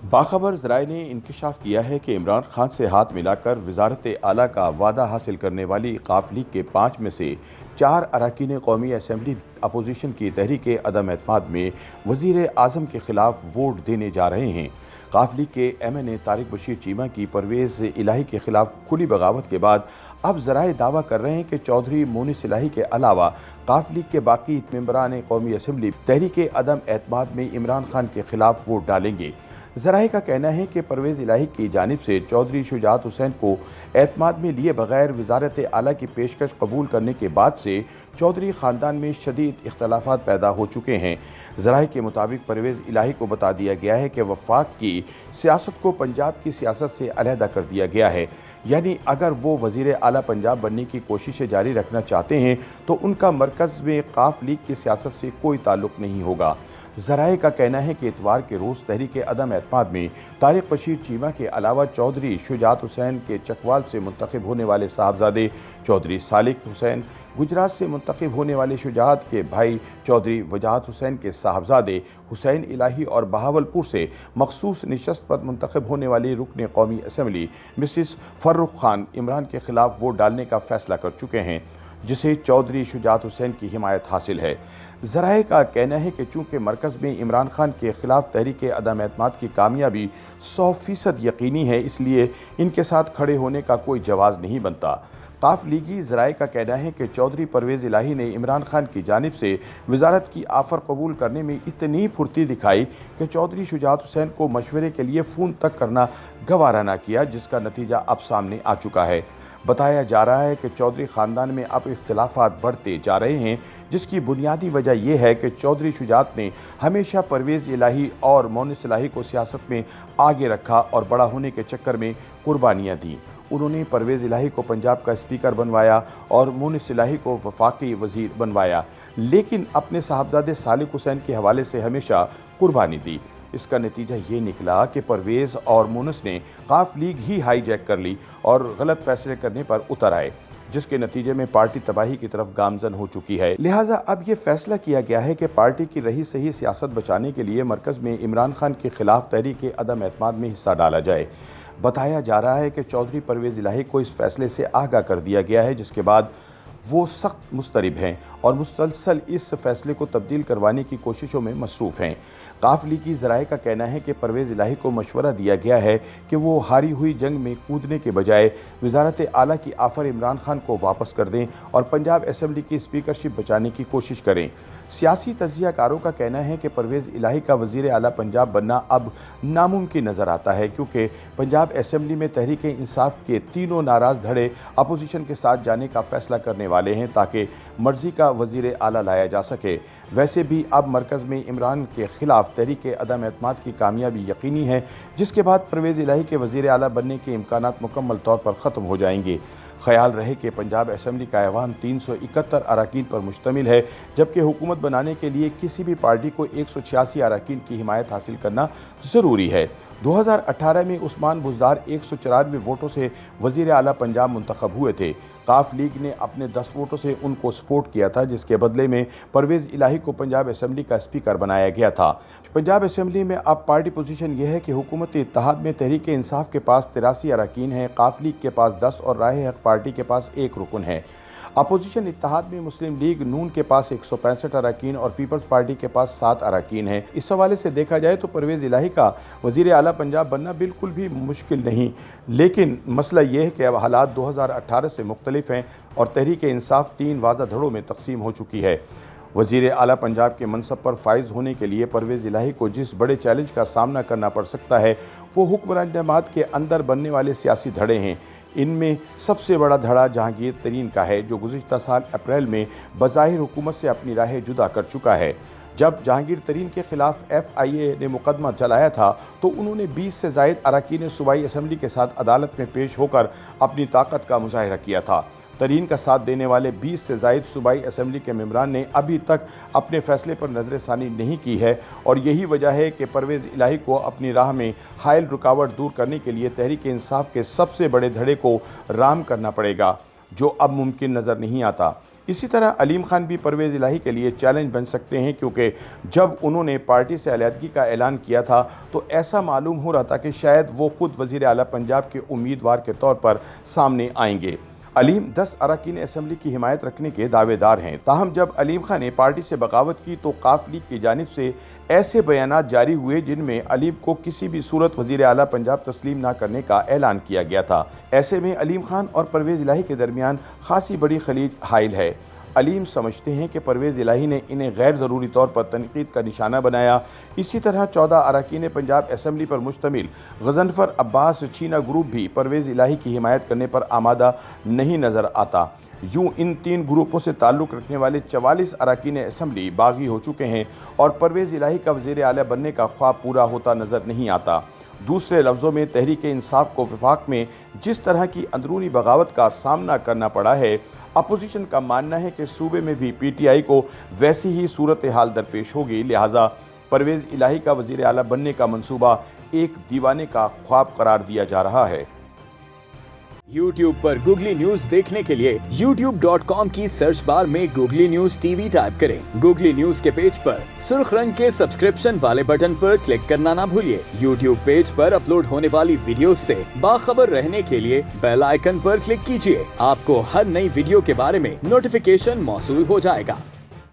बाखबर ज़राए ने इंकशाफ किया है कि इमरान खान से हाथ मिलाकर वजारत आला का वादा हासिल करने वाली काफ लीग के 5 में से 4 अरकान कौमी असम्बली अपोजिशन की तहरीक अदम एतमाद में वज़ीर आज़म के खिलाफ वोट देने जा रहे हैं। काफ लीग के MNA तारिक बशीर चीमा की परवेज़ इलाही के खिलाफ खुली बगावत के बाद अब ज़राए दावा कर रहे हैं कि चौधरी मोनिस इलाही के अलावा काफ लीग के बाकी मेंबरान कौमी असम्बली तहरीक अदम एतमाद में इमरान खान के खिलाफ वोट डालेंगे। ज़राए का कहना है कि परवेज़ इलाही की जानिब से चौधरी शुजात हुसैन को एतमाद में लिए बगैर वजारत आला की पेशकश कबूल करने के बाद से चौधरी ख़ानदान में शदीद इख्तलाफात पैदा हो चुके हैं। ज़राए के मुताबिक परवेज़ इलाही को बता दिया गया है कि वफाक की सियासत को पंजाब की सियासत से अलहदा कर दिया गया है, यानी अगर वो वज़ीर आला पंजाब बनने की कोशिशें जारी रखना चाहते हैं तो उनका मरकज़ में काफ लीग की सियासत से कोई ताल्लुक़ नहीं होगा। ज़राए का कहना है कि इतवार के रोज़ तहरीक अदम एतमाद में तारिक बशीर चीमा के अलावा चौधरी शुजात हुसैन के चकवाल से मुंतखब होने वाले साहबजादे चौधरी सालिक हुसैन, गुजरात से मुंतखब होने वाले शुजात के भाई चौधरी वजाहत हुसैन के साहबजादे हुसैन इलाही और बहावलपुर से मखसूस नशस्त पर मुंतखब होने वाली रुकन कौमी असम्बली मिसिस फर्रुख खान इमरान के खिलाफ वोट डालने का फैसला कर चुके हैं, जिसे चौधरी शुजात हुसैन की हिमायत हासिल है। ज़राए का कहना है कि चूँकि मरकज़ में इमरान खान के खिलाफ तहरीक अदम एतमाद की कामयाबी 100% यकीनी है, इसलिए इनके साथ खड़े होने का कोई जवाज़ नहीं बनता। काफ लीगी ज़राए का कहना है कि चौधरी परवेज़ इलाही ने इमरान खान की जानिब से वजारत की आफ़र कबूल करने में इतनी फुर्ती दिखाई कि चौधरी शुजात हुसैन को मशवरे के लिए फ़ोन तक करना गवारा ना किया, जिसका नतीजा अब सामने आ चुका है। बताया जा रहा है कि चौधरी ख़ानदान में अब इख्तिलाफ़ात बढ़ते जा रहे हैं, जिसकी बुनियादी वजह यह है कि चौधरी शुजात ने हमेशा परवेज़ इलाही और मोनिस इलाही को सियासत में आगे रखा और बड़ा होने के चक्कर में कुर्बानियाँ दी। उन्होंने परवेज़ इलाही को पंजाब का स्पीकर बनवाया और मोनिस इलाही को वफाकी वज़ीर बनवाया, लेकिन अपने साहबजादे सालिक हुसैन के हवाले से हमेशा कुर्बानी दी। इसका नतीजा ये निकला कि परवेज़ और मोनिस ने काफ लीग ही हाईजैक कर ली और गलत फैसले करने पर उतर आए, जिसके नतीजे में पार्टी तबाही की तरफ गामजन हो चुकी है। लिहाजा अब ये फैसला किया गया है कि पार्टी की रही सही सियासत बचाने के लिए मरकज़ में इमरान खान के खिलाफ तहरीक अदम एतमाद में हिस्सा डाला जाए। बताया जा रहा है कि चौधरी परवेज़ इलाही को इस फैसले से आगाह कर दिया गया है, जिसके बाद वो सख्त मुस्तरब हैं और मुसलसल इस फैसले को तब्दील करवाने की कोशिशों में मसरूफ़ हैं। काफ लीगी ज़राए का कहना है कि परवेज़ इलाही को मशवरा दिया गया है कि वो हारी हुई जंग में कूदने के बजाय वजारत आला की आफ़र इमरान खान को वापस कर दें और पंजाब असम्बली की स्पीकरशिप बचाने की कोशिश करें। सियासी तज्ज़ियाकारों का कहना है कि परवेज़ इलाही का वज़ीर आला पंजाब बनना अब नामुमकिन नज़र आता है, क्योंकि पंजाब असम्बली में तहरीक इंसाफ के तीनों नाराज़ धड़े अपोजिशन के साथ जाने का फ़ैसला करने वाले हैं ताकि मर्ज़ी का वज़ीर आला लाया जा सके। वैसे भी अब मरकज़ में इमरान के खिलाफ तहरीक अदम एतमाद की कामयाबी यकीनी है, जिसके बाद परवेज़ इलाही के वज़ीर आला बनने के इम्कानात मुकम्मल तौर पर ख़त्म हो जाएंगे। ख्याल रहे कि पंजाब असम्बली का ऐवान 371 अरकान पर मुश्तमिल है, जबकि हुकूमत बनाने के लिए किसी भी पार्टी को 186 अरकान की हिमायत हासिल करना ज़रूरी है। 2018 में उस्मान बुज़दार 194 वोटों से वज़ीर आला पंजाब मुंतखब हुए थे। काफ लीग ने अपने 10 वोटों से उनको सपोर्ट किया था, जिसके बदले में परवेज़ इलाही को पंजाब असम्बली का स्पीकर बनाया गया था। पंजाब असम्बली में अब पार्टी पोजीशन यह है कि हुकूमत इत्तेहाद में तहरीक इंसाफ के पास 83 अरकान हैं, काफ लीग के पास 10 और राह हक पार्टी के पास 1 रुकन है। अपोजिशन इत्तेहाद में मुस्लिम लीग नून के पास 165 अरकान और पीपल्स पार्टी के पास 7 अरकान है। इस हवाले से देखा जाए तो परवेज़ इलाही का वज़ीर आला पंजाब बनना बिल्कुल भी मुश्किल नहीं, लेकिन मसला यह है कि अब हालात 2018 से मुख्तलिफ हैं और तहरीक इंसाफ 3 वाज़ा धड़ों में तकसीम हो चुकी है। वज़ीर आला पंजाब के मनसब पर फाइज होने के लिए परवेज़ इलाही को जिस बड़े चैलेंज का सामना करना पड़ सकता है वो हुक्मरान जमात के अंदर बनने वाले सियासी धड़े हैं। इनमें सबसे बड़ा धड़ा जहांगीर तरीन का है, जो गुज़िश्ता साल अप्रैल में बज़ाहिर हुकूमत से अपनी राहें जुदा कर चुका है। जब जहांगीर तरीन के खिलाफ FIA ने मुकदमा चलाया था तो उन्होंने 20 से ज़ायद अरकान सूबाई असम्बली के साथ अदालत में पेश होकर अपनी ताकत का मुजाहिरा किया था। तरीन का साथ देने वाले 20 से ज़ायद सूबाई असम्बली के मेंबरान ने अभी तक अपने फैसले पर नज़रसानी नहीं की है और यही वजह है कि परवेज़ इलाही को अपनी राह में हायल रुकावट दूर करने के लिए तहरीक इंसाफ के सबसे बड़े धड़े को राम करना पड़ेगा, जो अब मुमकिन नज़र नहीं आता। इसी तरह अलीम खान भी परवेज़ इलाही के लिए चैलेंज बन सकते हैं, क्योंकि जब उन्होंने पार्टी से अलहदगी का ऐलान किया था तो ऐसा मालूम हो रहा था कि शायद वो खुद वज़ीर आला पंजाब के उम्मीदवार के तौर पर सामने आएंगे। अलीम 10 अरकान असम्बली की हिमायत रखने के दावेदार हैं। ताहम जब अलीम खान ने पार्टी से बगावत की तो काफ लीग की जानिब से ऐसे बयानात जारी हुए जिनमें अलीम को किसी भी सूरत वज़ीर आला पंजाब तस्लीम न करने का ऐलान किया गया था। ऐसे में अलीम खान और परवेज़ इलाही के दरमियान खासी बड़ी खलीज हाइल है। अलीम समझते हैं कि परवेज़ इलाही ने इन्हें गैर ज़रूरी तौर पर तनकीद का निशाना बनाया। इसी तरह 14 अरकान पंजाब असम्बली पर मुश्तमिल गज़नफ़र अब्बास छीना ग्रुप भी परवेज़ इलाही की हिमायत करने पर आमादा नहीं नज़र आता। यूँ इन 3 ग्रुपों से ताल्लुक़ रखने वाले 44 अरकान असम्बली बागी हो चुके हैं और परवेज़ इलाही का वज़ीर आला बनने का ख्वाब पूरा होता नज़र नहीं आता। दूसरे लफ्ज़ों में तहरीक इंसाफ को वफाक में जिस तरह की अंदरूनी बगावत का सामना करना पड़ा है, अपोजिशन का मानना है कि सूबे में भी PTI को वैसी ही सूरत हाल दरपेश होगी। लिहाजा परवेज़ इलाही का वज़ीर आला बनने का मंसूबा एक दीवाने का ख्वाब करार दिया जा रहा है। YouTube पर गूगली न्यूज देखने के लिए youtube.com की सर्च बार में गूगली न्यूज TV टाइप करें। गूगली न्यूज के पेज पर सुर्ख रंग के सब्सक्रिप्शन वाले बटन पर क्लिक करना ना भूलिए। YouTube पेज पर अपलोड होने वाली वीडियोस से बाखबर रहने के लिए बेल आइकन पर क्लिक कीजिए। आपको हर नई वीडियो के बारे में नोटिफिकेशन मौसूल हो जाएगा।